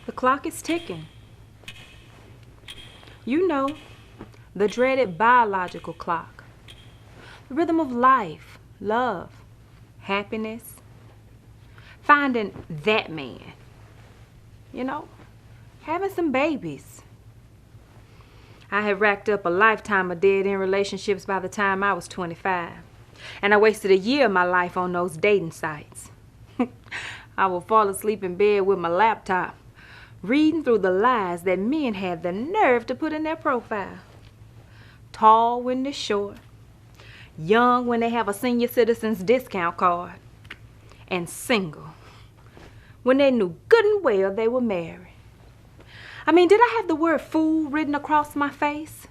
The clock is ticking. You know, the dreaded biological clock. The rhythm of life, love, happiness. Finding that man. You know, having some babies. I had racked up a lifetime of dead-end relationships by the time I was 25. And I wasted a year of my life on those dating sites. I would fall asleep in bed with my laptop, reading through the lies that men had the nerve to put in their profile. Tall when they're short, young when they have a senior citizen's discount card, and single when they knew good and well they were married. I mean, did I have the word fool written across my face?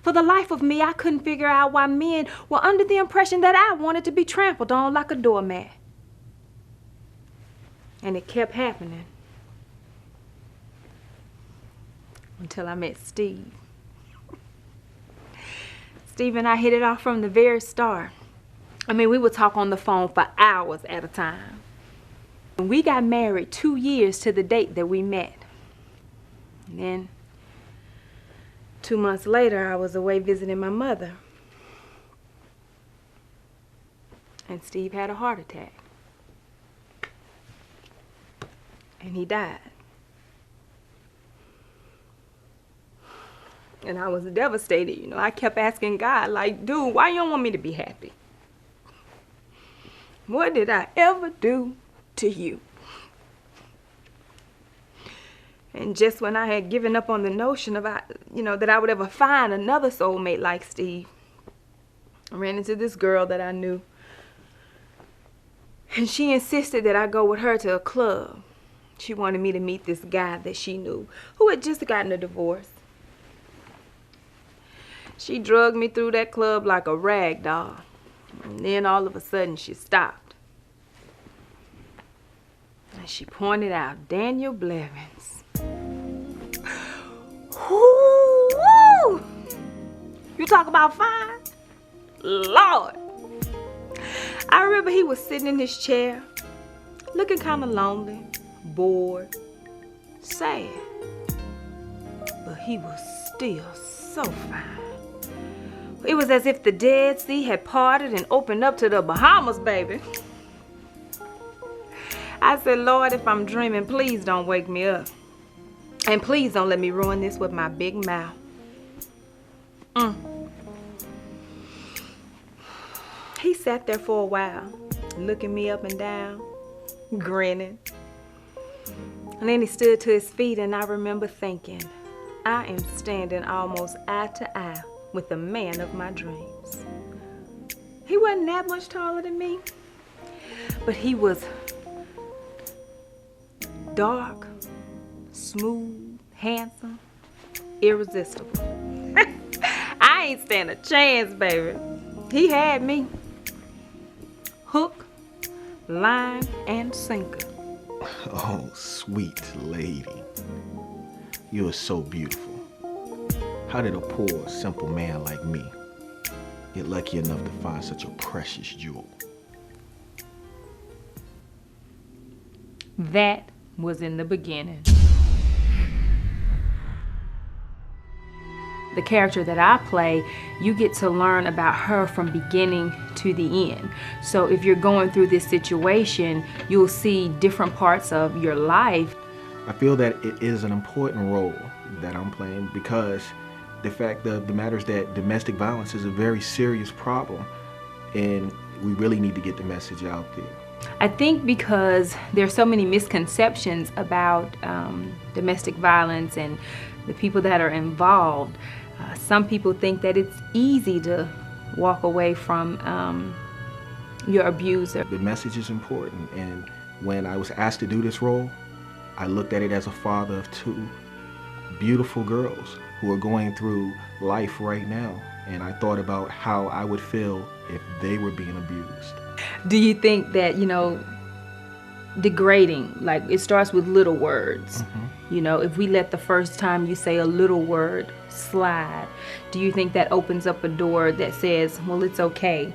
For the life of me, I couldn't figure out why men were under the impression that I wanted to be trampled on like a doormat. And it kept happening until I met Steve. Steve and I hit it off from the very start. I mean, we would talk on the phone for hours at a time. We got married 2 years to the date that we met. And then 2 months later, I was away visiting my mother. And Steve had a heart attack. And he died. And I was devastated, you know. I kept asking God, like, dude, why you don't want me to be happy? What did I ever do to you? And just when I had given up on the notion of, that I would ever find another soulmate like Steve, I ran into this girl that I knew. And she insisted that I go with her to a club. She wanted me to meet this guy that she knew, who had just gotten a divorce. She drugged me through that club like a rag doll. And then all of a sudden she stopped. And she pointed out Daniel Blevins. Woo! You talk about fine? Lord! I remember he was sitting in his chair, looking kind of lonely, bored, sad. But he was still so fine. It was as if the Dead Sea had parted and opened up to the Bahamas, baby. I said, Lord, if I'm dreaming, please don't wake me up. And please don't let me ruin this with my big mouth. He sat there for a while, looking me up and down, grinning. And then he stood to his feet, and I remember thinking, I am standing almost eye to eye with the man of my dreams. He wasn't that much taller than me, but he was dark, smooth, handsome, irresistible. I ain't stand a chance, baby. He had me. Hook, line, and sinker. Oh, sweet lady. You are so beautiful. How did a poor, simple man like me get lucky enough to find such a precious jewel? That was in the beginning. The character that I play, you get to learn about her from beginning to the end. So if you're going through this situation, you'll see different parts of your life. I feel that it is an important role that I'm playing because the fact of the matter is that domestic violence is a very serious problem, and we really need to get the message out there. I think because there's so many misconceptions about domestic violence and the people that are involved. Some people think that it's easy to walk away from your abuser. The message is important, and when I was asked to do this role, I looked at it as a father of two beautiful girls who are going through life right now, and I thought about how I would feel if they were being abused. Do you think that, degrading, like it starts with little words? If we let the first time you say a little word slide, do you think that opens up a door that says, well, it's okay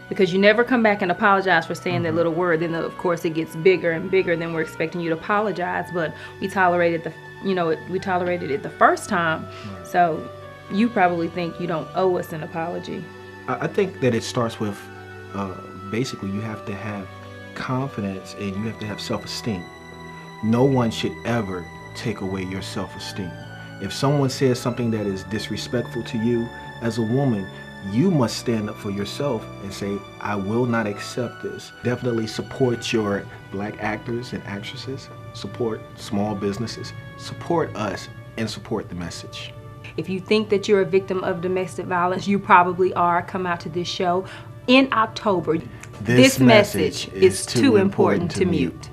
Because you never come back and apologize for saying that little word. Then of course it gets bigger and bigger. Then we're expecting you to apologize. But we tolerated we tolerated it the first time. So you probably think you don't owe us an apology. I think that it starts with basically you have to have confidence and you have to have self-esteem. No one should ever take away your self-esteem. If someone says something that is disrespectful to you as a woman, you must stand up for yourself and say, I will not accept this. Definitely support your black actors and actresses, support small businesses, support us, and support the message. If you think that you're a victim of domestic violence, you probably are. Come out to this show in October. This message is too important to mute.